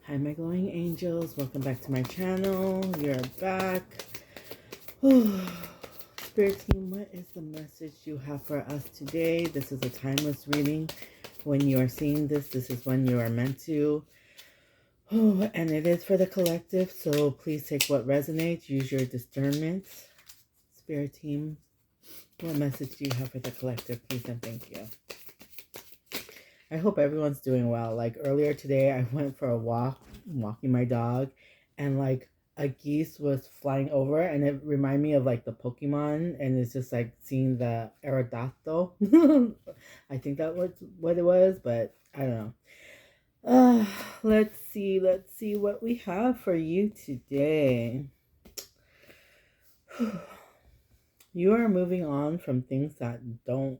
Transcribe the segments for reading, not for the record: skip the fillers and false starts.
Hi, my glowing angels. Welcome back to my channel. You're back. Spirit team, what is the message you have for us today? This is a timeless reading. When you are seeing this, this is when you are meant to. And it is for the collective, so please take what resonates. Use your discernment. Spirit team, what message do you have for the collective, please and thank you. I hope everyone's doing well. Like earlier today, I went for a walk, walking my dog, and like a geese was flying over, and it reminded me of like the Pokemon, and it's just like seeing the Aerodactyl. I think that was what it was, but I don't know. Let's see what we have for you today. You are moving on from things that don't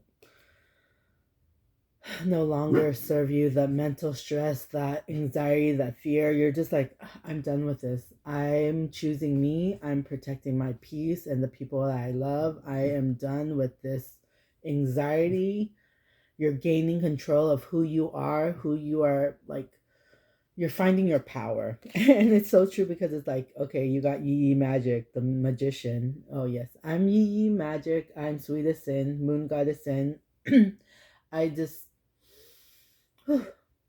no longer serve you, that mental stress, that anxiety, that fear. You're just like, I'm done with this. I'm choosing me. I'm protecting my peace and the people that I love. I am done with this anxiety. You're gaining control of who you are, like, you're finding your power. And it's so true because it's like, okay, you got Yi Yi Magic, the magician. Oh yes, I'm Yi Yi Magic. I'm sweetest sin, moon goddess sin. I just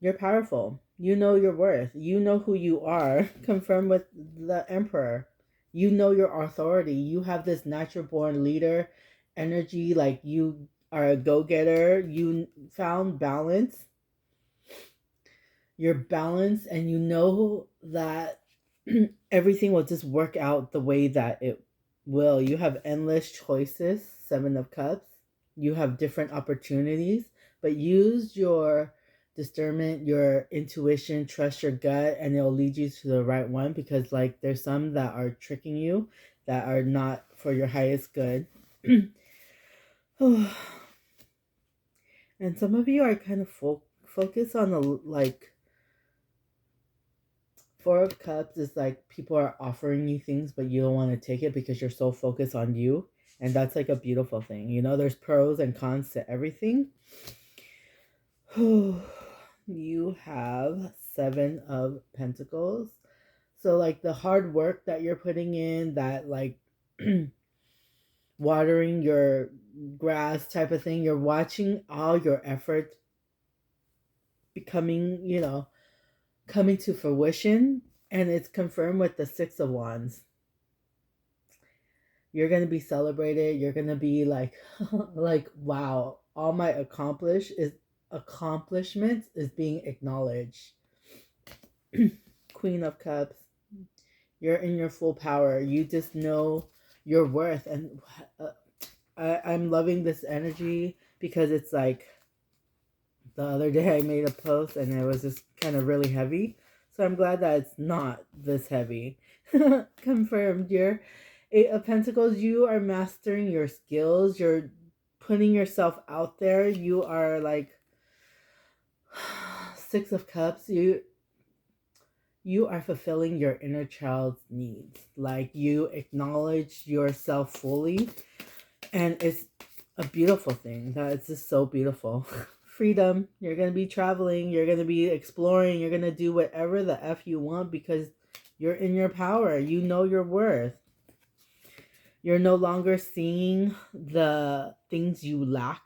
You're powerful. You know your worth. You know who you are. Confirm with the emperor. You know your authority. You have this natural born leader energy. Like you are a go-getter. You found balance. You're balanced and you know that everything will just work out the way that it will. You have endless choices. 7 of Cups. You have different opportunities, but use your discernment, your intuition, trust your gut, and it'll lead you to the right one, because like there's some that are tricking you that are not for your highest good. And some of you are kind of focused on the like 4 of Cups is like people are offering you things, but you don't want to take it because you're so focused on you. And that's like a beautiful thing. You know, there's pros and cons to everything. You have 7 of Pentacles. So like the hard work that you're putting in, that like watering your grass type of thing, you're watching all your effort becoming, coming to fruition. And it's confirmed with the 6 of Wands. You're going to be celebrated. You're going to be like, like, wow, all my accomplishments is being acknowledged. Queen of Cups. You're in your full power. You just know your worth. And I'm loving this energy because it's like the other day I made a post and it was just kind of really heavy. So I'm glad that it's not this heavy. Confirmed. You're 8 of Pentacles. You are mastering your skills. You're putting yourself out there. You are like 6 of Cups. You are fulfilling your inner child's needs. Like you acknowledge yourself fully. And it's a beautiful thing. That is just so beautiful. Freedom. You're going to be traveling. You're going to be exploring. You're going to do whatever the F you want because you're in your power. You know your worth. You're no longer seeing the things you lack.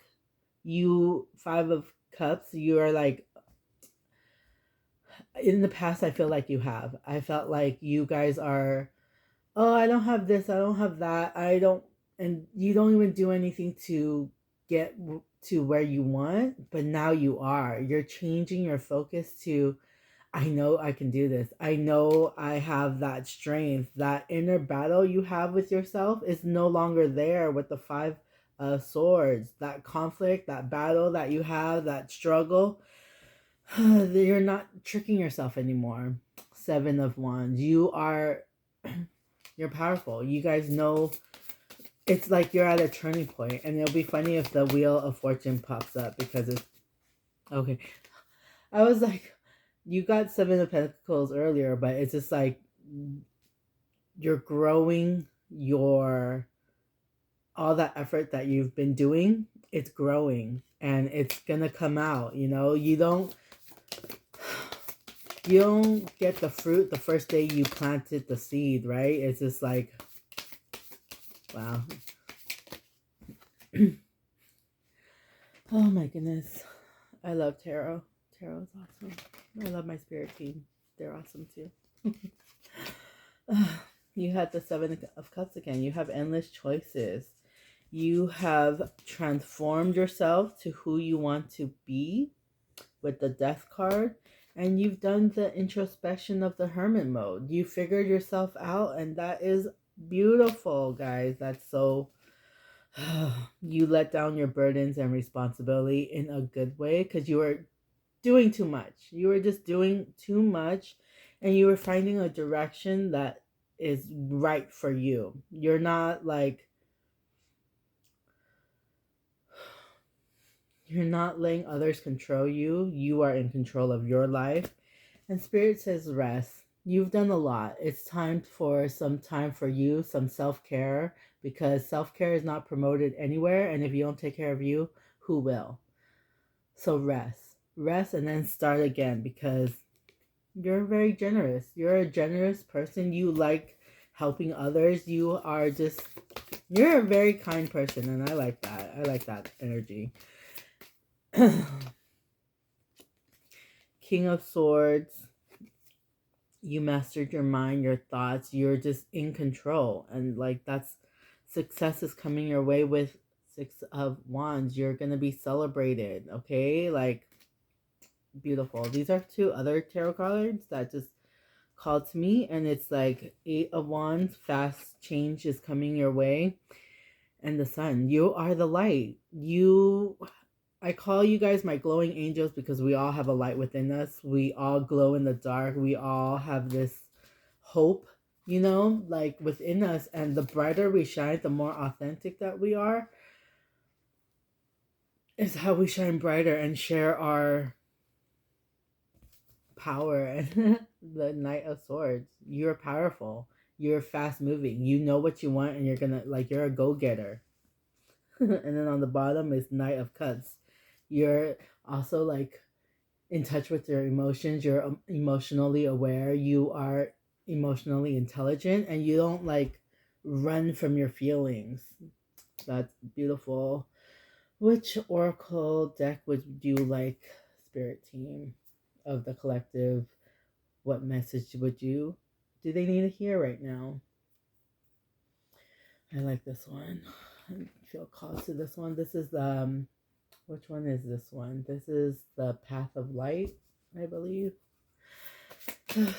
You, 5 of Cups, you are like, in the past, I feel like you have. I felt like you guys are, oh, I don't have this, I don't have that, and you don't even do anything to get to where you want, but now you are. You're changing your focus to, I know I can do this. I know I have that strength. That inner battle you have with yourself is no longer there with the 5 of Swords. That conflict, that battle that you have, that struggle, you're not tricking yourself anymore. 7 of Wands. You're powerful. You guys know it's like you're at a turning point, and it'll be funny if the Wheel of Fortune pops up because it's okay. I was like, you got 7 of Pentacles earlier, but it's just like you're growing all that effort that you've been doing. It's growing and it's gonna come out. You don't you don't get the fruit the first day you planted the seed, right? It's just like, wow. Oh my goodness. I love tarot. Tarot is awesome. I love my spirit team. They're awesome too. You had the Seven of Cups again. You have endless choices. You have transformed yourself to who you want to be with the Death card. And you've done the introspection of the Hermit mode. You figured yourself out, and that is beautiful, guys. That's so... You let down your burdens and responsibility in a good way, because you were doing too much. You were just doing too much, and you were finding a direction that is right for you. You're not like... You're not letting others control you. You are in control of your life. And Spirit says rest. You've done a lot. It's time for some time for you, some self-care, because self-care is not promoted anywhere. And if you don't take care of you, who will? So rest. Rest and then start again, because you're very generous. You're a generous person. You like helping others. You're a very kind person. And I like that. I like that energy. King of Swords. You mastered your mind, your thoughts. You're just in control. And like, that's... Success is coming your way with Six of Wands. You're going to be celebrated. Okay? Like, beautiful. These are two other tarot cards that just called to me. And it's like Eight of Wands. Fast change is coming your way. And the Sun. You are the light. I call you guys my glowing angels, because we all have a light within us. We all glow in the dark. We all have this hope, like within us. And the brighter we shine, the more authentic that we are, is how we shine brighter and share our power. And the Knight of Swords. You're powerful. You're fast moving. You know what you want, and you're a go-getter. And then on the bottom is Knight of Cups. You're also like in touch with your emotions. You're emotionally aware. You are emotionally intelligent, and you don't like run from your feelings. That's beautiful. Which oracle deck would you like, Spirit team of the collective? What message do they need to hear right now? I like this one. I feel called to this one. This is which one is this one? This is the Path of Light, I believe.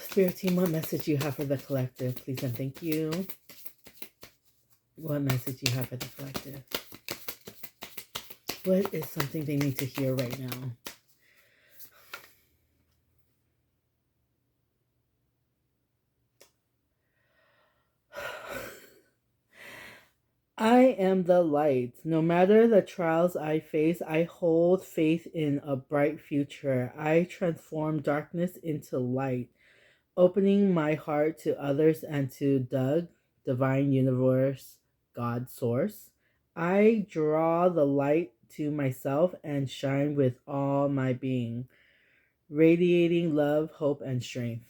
Spirit team, what message you have for the collective? Please and thank you. What message you have for the collective? What is something they need to hear right now? I am the light. No matter the trials I face, I hold faith in a bright future. I transform darkness into light, opening my heart to others and to Doug, Divine Universe, God Source. I draw the light to myself and shine with all my being, radiating love, hope, and strength.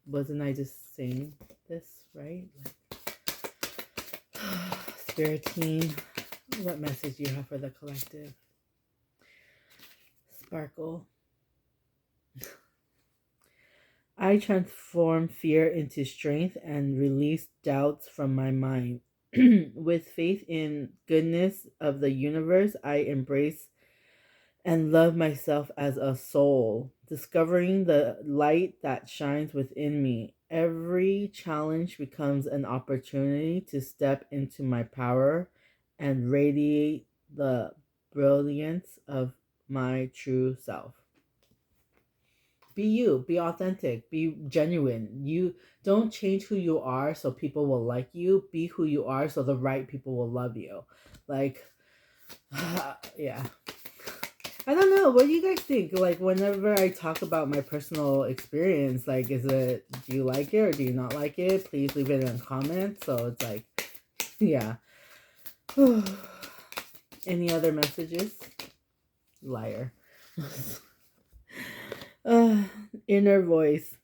Wasn't I just saying this, right? Spirit team, what message do you have for the collective? Sparkle. I transform fear into strength and release doubts from my mind. With faith in goodness of the universe, I embrace and love myself as a soul, discovering the light that shines within me. Every challenge becomes an opportunity to step into my power and radiate the brilliance of my true self. Be you, be authentic, be genuine. You don't change who you are so people will like you. Be who you are so the right people will love you. Like, yeah. I don't know. What do you guys think? Like, whenever I talk about my personal experience, like, do you like it or do you not like it? Please leave it in a comment. So it's like, yeah. Any other messages? Liar. Uh, Inner voice.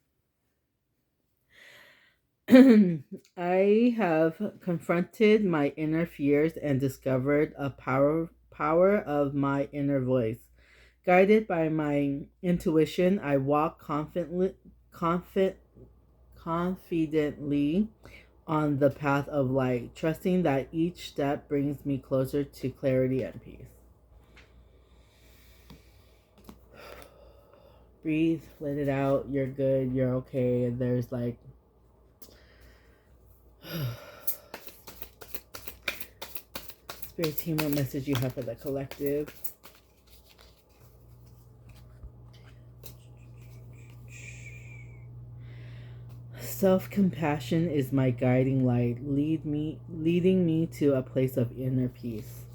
I have confronted my inner fears and discovered a power of my inner voice. Guided by my intuition, I walk confidently on the path of light, trusting that each step brings me closer to clarity and peace. Breathe, let it out. You're good. You're okay. And there's like Spirit team, what message you have for the collective? Self-compassion is my guiding light, leading me to a place of inner peace.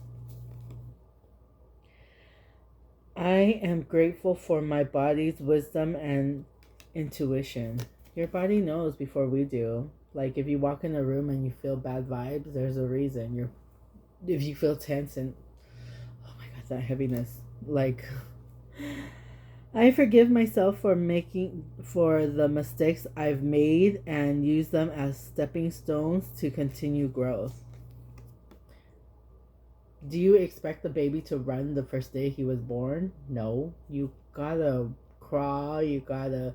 I am grateful for my body's wisdom and intuition. Your body knows before we do. Like if you walk in a room and you feel bad vibes, there's a reason. If you feel tense and oh my god, that heaviness. Like I forgive myself for the mistakes I've made and use them as stepping stones to continue growth. Do you expect the baby to run the first day he was born? No. You gotta crawl, you gotta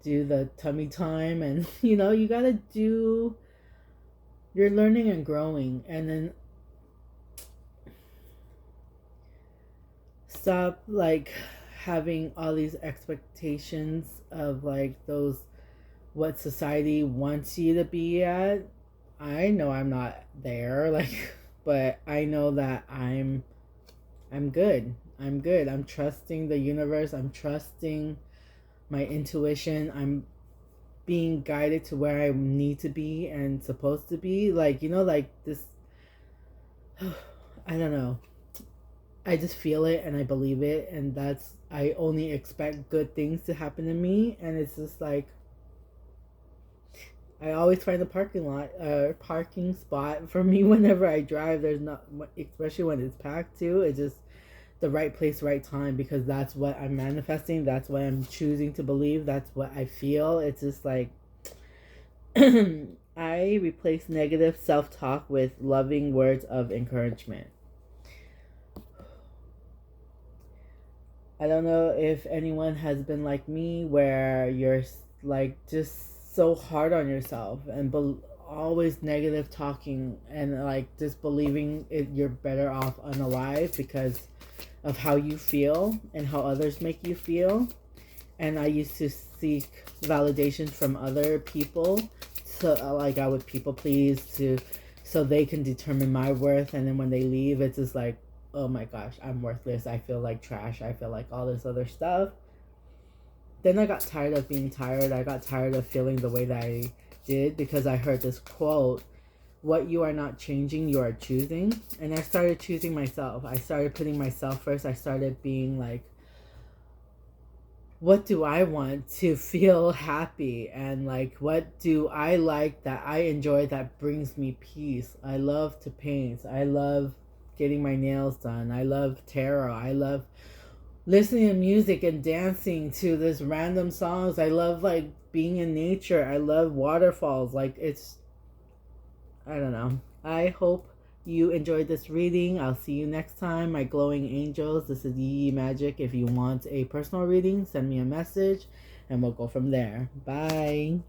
do the tummy time, and you gotta do. You're learning and growing, and then stop like having all these expectations of like those what society wants you to be at. I know I'm not there, like, but I know that I'm good. I'm good. I'm trusting the universe. I'm trusting my intuition. I'm being guided to where I need to be and supposed to be. Like, like this. I don't know. I just feel it and I believe it. And I only expect good things to happen to me. And it's just like, I always find a parking spot for me whenever I drive. There's not, especially when it's packed too. It's just the right place, right time, because that's what I'm manifesting. That's what I'm choosing to believe. That's what I feel. It's just like I replace negative self-talk with loving words of encouragement. I don't know if anyone has been like me where you're like just so hard on yourself and always negative talking and like just believing you're better off unalive because of how you feel and how others make you feel. And I used to seek validation from other people, so like I would people please so they can determine my worth. And then when they leave, it's just like, oh my gosh, I'm worthless. I feel like trash. I feel like all this other stuff. Then I got tired of being tired. I got tired of feeling the way that I did because I heard this quote, what you are not changing, you are choosing. And I started choosing myself. I started putting myself first. I started being like, what do I want to feel happy? And like, what do I like that I enjoy that brings me peace? I love to paint. I love getting my nails done. I love tarot. I love listening to music and dancing to this random songs. I love like being in nature. I love waterfalls. Like I don't know. I hope you enjoyed this reading. I'll see you next time, my glowing angels. This is Yee Magic. If you want a personal reading, send me a message and we'll go from there. Bye.